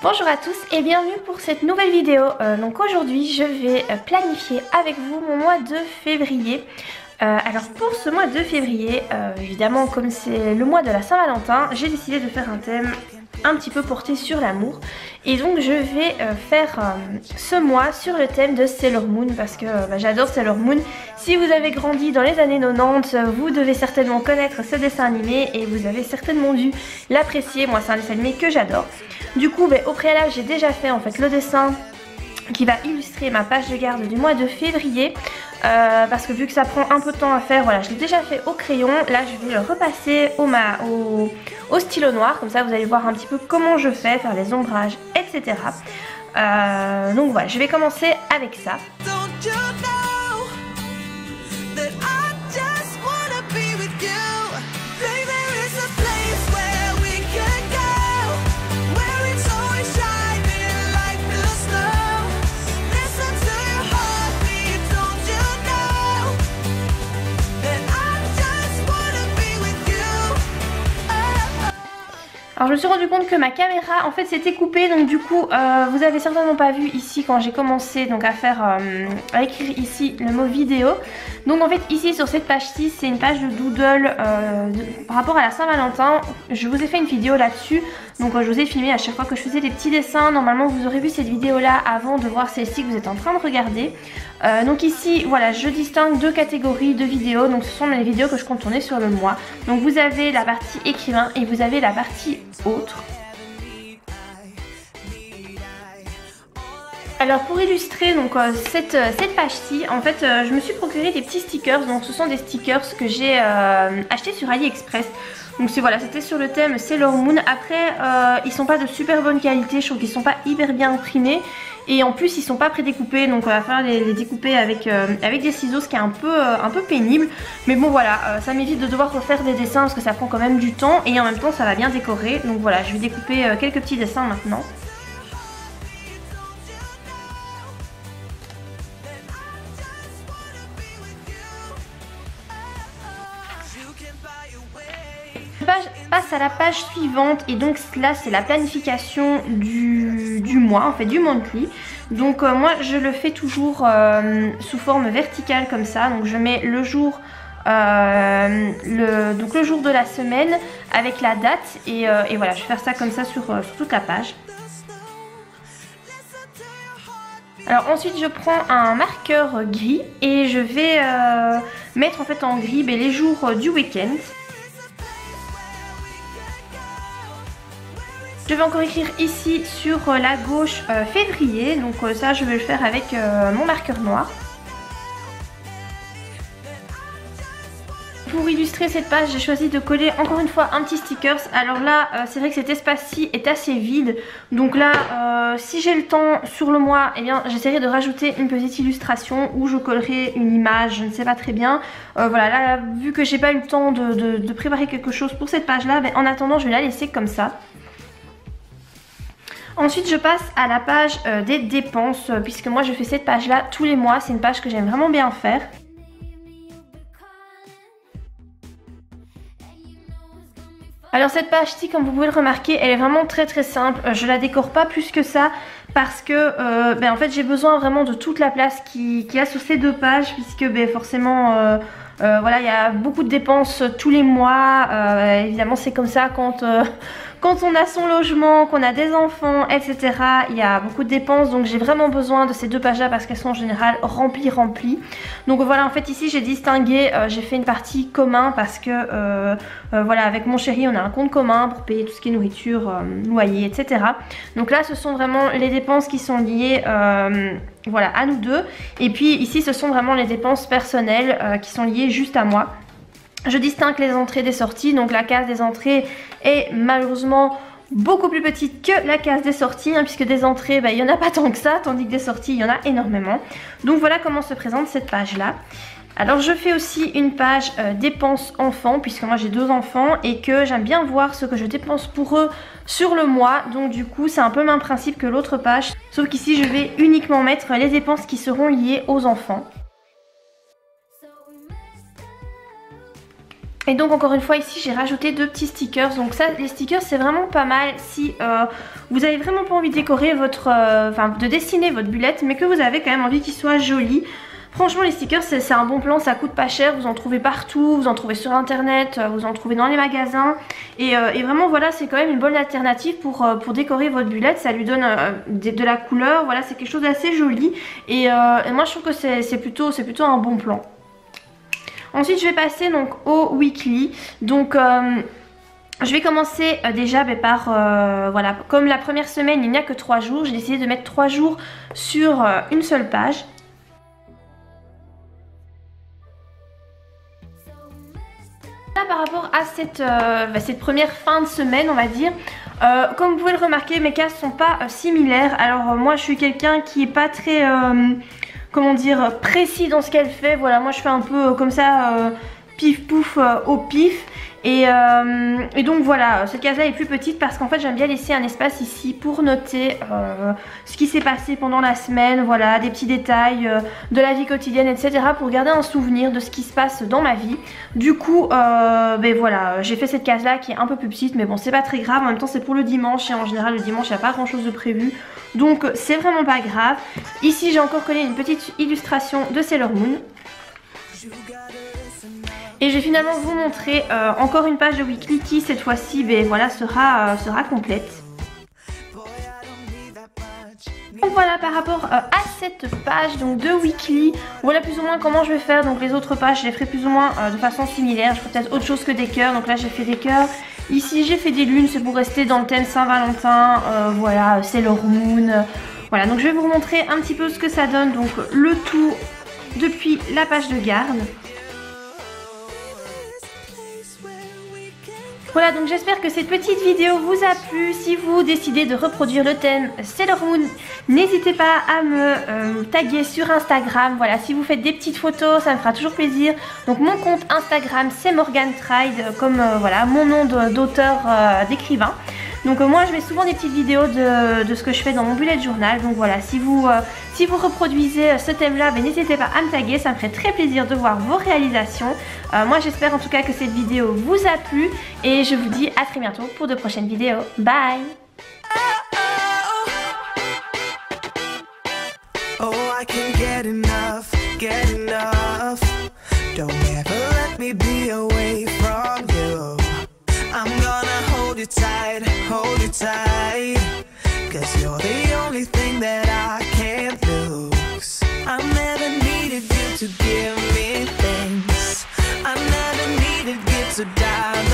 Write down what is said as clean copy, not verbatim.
Bonjour à tous et bienvenue pour cette nouvelle vidéo. Donc aujourd'hui je vais planifier avec vous mon mois de février. Alors pour ce mois de février, évidemment comme c'est le mois de la Saint-Valentin, j'ai décidé de faire un thème un petit peu porté sur l'amour. Et donc je vais faire ce mois sur le thème de Sailor Moon parce que j'adore Sailor Moon. Si vous avez grandi dans les années 90, vous devez certainement connaître ce dessin animé et vous avez certainement dû l'apprécier. Moi c'est un dessin animé que j'adore. Du coup au préalable j'ai déjà fait en fait le dessin qui va illustrer ma page de garde du mois de février. Parce que vu que ça prend un peu de temps à faire, voilà, je l'ai déjà fait au crayon. Là je vais le repasser au stylo noir, comme ça vous allez voir un petit peu comment je fais, faire les ombrages, etc. Donc voilà, je vais commencer avec ça. Alors je me suis rendu compte que ma caméra en fait s'était coupée, donc du coup vous avez certainement pas vu ici quand j'ai commencé donc à faire à écrire ici le mot vidéo. Donc en fait ici sur cette page-ci c'est une page de doodle par rapport à la Saint-Valentin. Je vous ai fait une vidéo là-dessus, donc je vous ai filmé à chaque fois que je faisais des petits dessins. Normalement vous aurez vu cette vidéo là avant de voir celle-ci que vous êtes en train de regarder. Donc ici voilà, je distingue deux catégories de vidéos, donc ce sont les vidéos que je compte tourner sur le mois. Donc vous avez la partie écrivain et vous avez la partie autre. Alors pour illustrer donc cette page-ci, en fait je me suis procuré des petits stickers. Donc ce sont des stickers que j'ai achetés sur AliExpress. Donc voilà, c'était sur le thème Sailor Moon. Après ils sont pas de super bonne qualité, je trouve qu'ils sont pas hyper bien imprimés. Et en plus ils sont pas prédécoupés, donc il va falloir les découper avec des ciseaux, ce qui est un peu pénible. Mais bon voilà, ça m'évite de devoir refaire des dessins parce que ça prend quand même du temps. Et en même temps ça va bien décorer. Donc voilà, je vais découper quelques petits dessins maintenant. Je passe à la page suivante et donc là c'est la planification du mois, en fait du monthly. Donc moi je le fais toujours sous forme verticale comme ça. Donc je mets le jour, le jour de la semaine avec la date et voilà, je vais faire ça comme ça sur toute la page. Alors ensuite je prends un marqueur gris et je vais mettre en fait en gris les jours du week-end. Je vais encore écrire ici sur la gauche février, donc ça je vais le faire avec mon marqueur noir. Pour illustrer cette page, j'ai choisi de coller encore une fois un petit stickers. Alors là, c'est vrai que cet espace-ci est assez vide. Donc là, si j'ai le temps sur le mois, eh bien j'essaierai de rajouter une petite illustration où je collerai une image, je ne sais pas très bien. Voilà, là, vu que j'ai pas eu le temps de préparer quelque chose pour cette page-là, en attendant, je vais la laisser comme ça. Ensuite je passe à la page des dépenses, puisque moi je fais cette page là tous les mois, c'est une page que j'aime vraiment bien faire. Alors cette page-ci, comme vous pouvez le remarquer, elle est vraiment très simple. Je la décore pas plus que ça parce que en fait j'ai besoin vraiment de toute la place qu'il y a sur ces deux pages, puisque forcément voilà, il y a beaucoup de dépenses tous les mois. Évidemment c'est comme ça quand on a son logement, qu'on a des enfants, etc. Il y a beaucoup de dépenses, donc j'ai vraiment besoin de ces deux pages là parce qu'elles sont en général remplies. Donc voilà, en fait ici j'ai distingué, j'ai fait une partie commun parce que voilà, avec mon chéri on a un compte commun pour payer tout ce qui est nourriture, loyer, etc. Donc là ce sont vraiment les dépenses qui sont liées voilà, à nous deux. Et puis ici ce sont vraiment les dépenses personnelles qui sont liées juste à moi. Je distingue les entrées des sorties, donc la case des entrées est malheureusement beaucoup plus petite que la case des sorties, puisque des entrées, il n'y en a pas tant que ça, tandis que des sorties, il y en a énormément. Donc voilà comment se présente cette page-là. Alors je fais aussi une page dépenses enfants, puisque moi j'ai deux enfants et que j'aime bien voir ce que je dépense pour eux sur le mois. Donc du coup c'est un peu le même principe que l'autre page, sauf qu'ici je vais uniquement mettre les dépenses qui seront liées aux enfants. Et donc encore une fois ici j'ai rajouté 2 petits stickers. Donc ça, les stickers c'est vraiment pas mal si vous avez vraiment pas envie de décorer votre, de dessiner votre bullette, mais que vous avez quand même envie qu'il soit joli. Franchement les stickers c'est un bon plan, ça coûte pas cher, vous en trouvez partout, vous en trouvez sur internet, vous en trouvez dans les magasins. Et vraiment voilà, c'est quand même une bonne alternative pour décorer votre bullette, ça lui donne de la couleur, voilà, c'est quelque chose d'assez joli. Et moi je trouve que c'est plutôt un bon plan. Ensuite je vais passer donc au weekly. Donc je vais commencer déjà par, voilà, comme la première semaine il n'y a que 3 jours, j'ai décidé de mettre 3 jours sur une seule page. Là, par rapport à cette première fin de semaine on va dire, comme vous pouvez le remarquer mes cases sont pas similaires. Alors moi je suis quelqu'un qui est pas très comment dire, précis dans ce qu'elle fait. Voilà, moi je fais un peu comme ça pif pouf au pif. Et donc voilà, cette case là est plus petite parce qu'en fait j'aime bien laisser un espace ici pour noter ce qui s'est passé pendant la semaine, voilà, des petits détails de la vie quotidienne, etc. pour garder un souvenir de ce qui se passe dans ma vie. Du coup, ben voilà, j'ai fait cette case là qui est un peu plus petite, mais bon c'est pas très grave, en même temps c'est pour le dimanche et en général le dimanche il n'y a pas grand chose de prévu. Donc c'est vraiment pas grave. Ici j'ai encore collé une petite illustration de Sailor Moon. Et je vais finalement vous montrer encore une page de weekly qui cette fois-ci voilà, sera complète. Donc voilà par rapport à cette page donc de weekly, voilà plus ou moins comment je vais faire. Donc les autres pages je les ferai plus ou moins de façon similaire. Je ferai peut-être autre chose que des cœurs, donc là j'ai fait des cœurs. Ici j'ai fait des lunes, c'est pour rester dans le thème Saint-Valentin, voilà, Sailor Moon. Voilà, donc je vais vous montrer un petit peu ce que ça donne, donc le tout depuis la page de garde. Voilà, donc j'espère que cette petite vidéo vous a plu. Si vous décidez de reproduire le thème Sailor Moon, n'hésitez pas à me taguer sur Instagram. Voilà, si vous faites des petites photos, ça me fera toujours plaisir. Donc mon compte Instagram c'est Morgane Tride, comme voilà, mon nom d'auteur d'écrivain. Donc moi je mets souvent des petites vidéos de ce que je fais dans mon bullet journal. Donc voilà, si vous reproduisez ce thème là, n'hésitez pas à me taguer, ça me ferait très plaisir de voir vos réalisations. Moi j'espère en tout cas que cette vidéo vous a plu et je vous dis à très bientôt pour de prochaines vidéos. Bye! Oh, I can't get enough, Don't ever let me be away from you. I'm gonna hold you tight, cause you're the only thing that I can't lose. I never needed you to give me things, I never needed you to die.